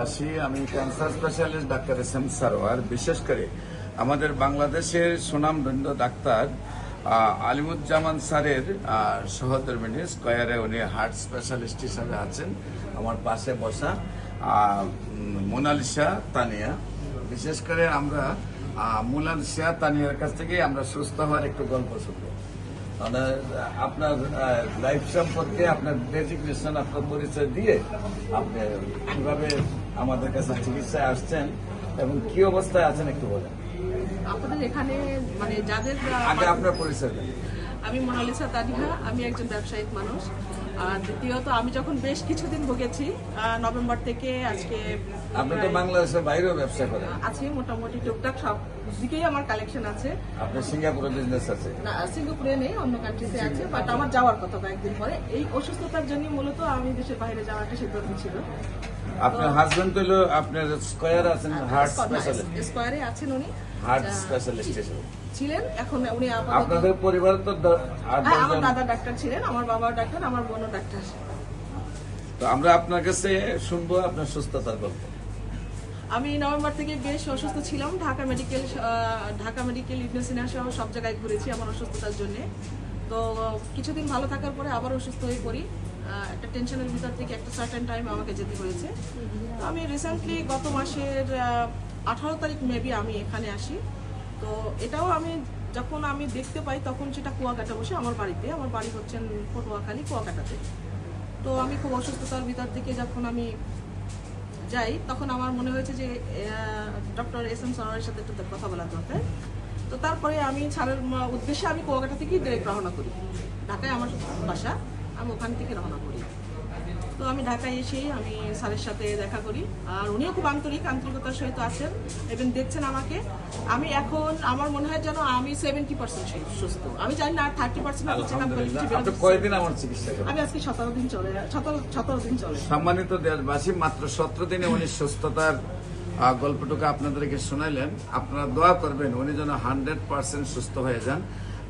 আমি cancer specialist doctor SM. Sarwar. বিশেষ করে আমাদের বাংলাদেশের সুনামধন্য ডাক্তার আলিমুজ্জামান স্যারের সহধর্মিণী স্কয়ারে উনি হার্ট স্পেশালিস্ট হিসাবে আছেন। আমার পাশে বসা মোনালিসা তানিয়া। বিশেষ করে আমরা মোনালিসা তানিয়ার কাছ থেকে আমরা সুস্থ হওয়ার একটু গল্প শুনবো। আপনার লাইফ সম্পর্কে আপনার ডেজিগনেশন, আপনার পরিচয় দিয়ে আপনি কিভাবে আমাদের কাছে চিকিৎসায় আসছেন এবং কি অবস্থায় আছেন একটু বলেন। আপনাদের এখানে মানে যাদের আগে আপনার পরিচয় দেন। আমি মোনালিসা তানিয়া, আমি একজন ব্যবসায়িক মানুষ। আর দ্বিতীয়ত আমি যখন বেশ কিছুদিন ভুগেছি, নভেম্বর থেকে আজকে আপনি তো বাংলাদেশের বাইরেও ব্যবসা করেন। আছে, মোটামুটি টুকটাক সব দিকেই আমার কালেকশন আছে। আপনার সিঙ্গাপুরে বিজনেস আছে? না, সিঙ্গাপুরে নেই, অন্য কান্ট্রিতে আছে, বাট আমার যাওয়ার কথা কয়েকদিন পরে। এই অসুস্থতার জন্য মূলত আমি দেশের বাইরে যাওয়ার একটা সিদ্ধান্ত ছিল। আপনার হাজবেন্ড তো আপনার স্কয়ার আছেন, হার্ট স্পেশালিস্ট, স্কয়ারে আছেন উনি, হার্ট স্পেশালিস্ট ছিলেন। এখন উনি আপনাদের পরিবার তো আমার দাদা ডাক্তার ছিলেন, আমার বাবা ডাক্তার, আমার বোনও ডাক্তার। তো আমরা আপনার কাছে শুনবো আপনার সুস্থতার গল্প। আমি নভেম্বর থেকে বেশ অসুস্থ ছিলাম। ঢাকা মেডিকেল ইবনে সিনা সহ সব জায়গায় ঘুরেছি আমার অসুস্থতার জন্য। তো কিছুদিন ভালো থাকার পরে আবার অসুস্থ হয়ে পড়ি। একটা টেনশনের ভিতর থেকে একটা সার্টেন টাইম আমাকে যেতে হয়েছে। তো আমি রিসেন্টলি গত মাসের 18 তারিখ মেবি আমি এখানে আসি। তো এটাও আমি যখন আমি দেখতে পাই তখন সেটা কুয়াকাটা বসে আমার বাড়িতে। আমার বাড়ি হচ্ছেন পটুয়াখালী, কুয়াকাটাতে। তো আমি খুব অসুস্থতার ভিতর থেকে যখন আমি যাই তখন আমার মনে হয়েছে যে ডক্টর এস.এম. সারোয়ারের সাথে একটু কথা বলা দরকার। তো তারপরে আমি স্যারের উদ্দেশ্যে আমি কুয়াকাটা থেকেই ডিরেক্ট রওনা করি। ঢাকায় আমার বাসা, আমি ওখান থেকে রওনা করি। তো আমি ঢাকায় এসেই আমি স্যারের সাথে দেখা করি। আর উনিও খুব আন্তরিকতার সহিত আছেন এবং দেখছেন আমাকে। আমি এখন আমার মনে হয় যেন আমি 70% সুস্থ। আমি জানি না 30% কয়দিন আমার চিকিৎসা করেন? আমি আজকে 17 দিন চলে। সম্মানিত দেশবাসী, মাত্র 17 দিনে উনি সুস্থতার গল্পটুকু আপনাদেরকে শোনাইলেন। আপনারা দোয়া করবেন উনি যেন 100% সুস্থ হয়ে যান।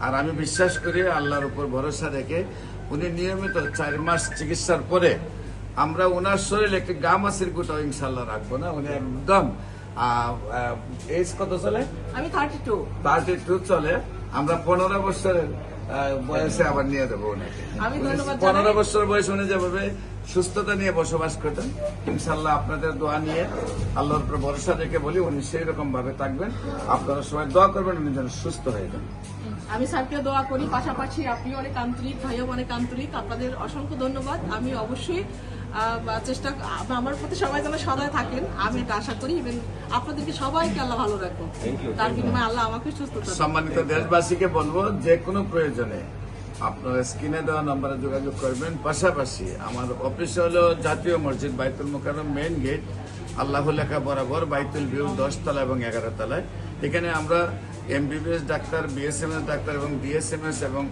আর আমি বিশ্বাস করি আল্লাহর উপর ভরসা রেখে উনি নিয়মিত 4 মাস চিকিৎসার পরে আমরা ওনার শরীরে একটি গামাসির গুটাও ইনশাল্লাহ রাখবো না। উনি একদম এজ কত চলে? আমি 32 চলে। আমরা 15 বছরের বয়সে আবার নিয়ে দেবো ওনাকে। 15 বছর বয়স উনি যেভাবে সুস্থতা নিয়ে বসবাস করতেন, ইনশাল্লাহ আপনাদের দোয়া নিয়ে আল্লাহর উপর ভরসা রেখে বলি উনি সেই রকম ভাবে থাকবেন। আপনারা সবাই দোয়া করবেন উনি যেন সুস্থ হয়ে যান। আমি স্যারকে দোয়া করি, পাশাপাশি আপনি অনেক আন্তরিক, ভাইও অনেক আন্তরিক। আপনাদের অসংখ্য ধন্যবাদ। আমি অবশ্যই চেষ্টা, আমার প্রতি সবাই যেন সদয় থাকেন, আমি এটা আশা করি। এবং আপনাদেরকে সবাইকে আল্লাহ ভালো রাখো, তার বিনিময়ে আল্লাহ আমাকে সুস্থ রাখো। সম্মানিত দেশবাসীকে বলবো যে কোনো প্রয়োজনে আপনারা স্ক্রিনে দেওয়া নম্বরে যোগাযোগ করবেন। পাশাপাশি আমার অফিস হলো জাতীয় মসজিদ, বাইতুল মোকাররম মেইন গেট, আল্লাহ লেখা বরাবর, বাইতুল ভিউ 10 তলা এবং 11 তলায়। এখানে আমরা এমবিবিএস ডাক্তার, বিএসএমএস ডাক্তার এবং ডিএসএমএস এবং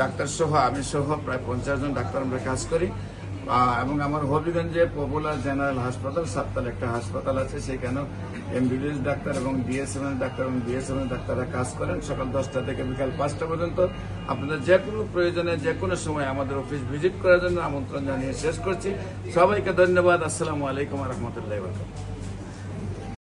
ডাক্তার সহ আমি সহ প্রায় 50 জন ডাক্তার আমরা কাজ করি। এবং আমার হবিগঞ্জে পপুলার জেনারেল হাসপাতাল, 7 তলা একটা হাসপাতাল আছে, সেখানেও এমবিবিএস ডাক্তার এবং ডিএসএমএস ডাক্তার এবং বিএসএমএস ডাক্তাররা কাজ করেন সকাল 10টা থেকে বিকাল 5টা পর্যন্ত। আপনাদের যে কোনো প্রয়োজনে যে কোনো সময় আমাদের অফিস ভিজিট করার জন্য আমন্ত্রণ জানিয়ে শেষ করছি। সবাইকে ধন্যবাদ। আসসালামু আলাইকুম ওয়া রাহমাতুল্লাহি ওয়া বারাকাতুহু।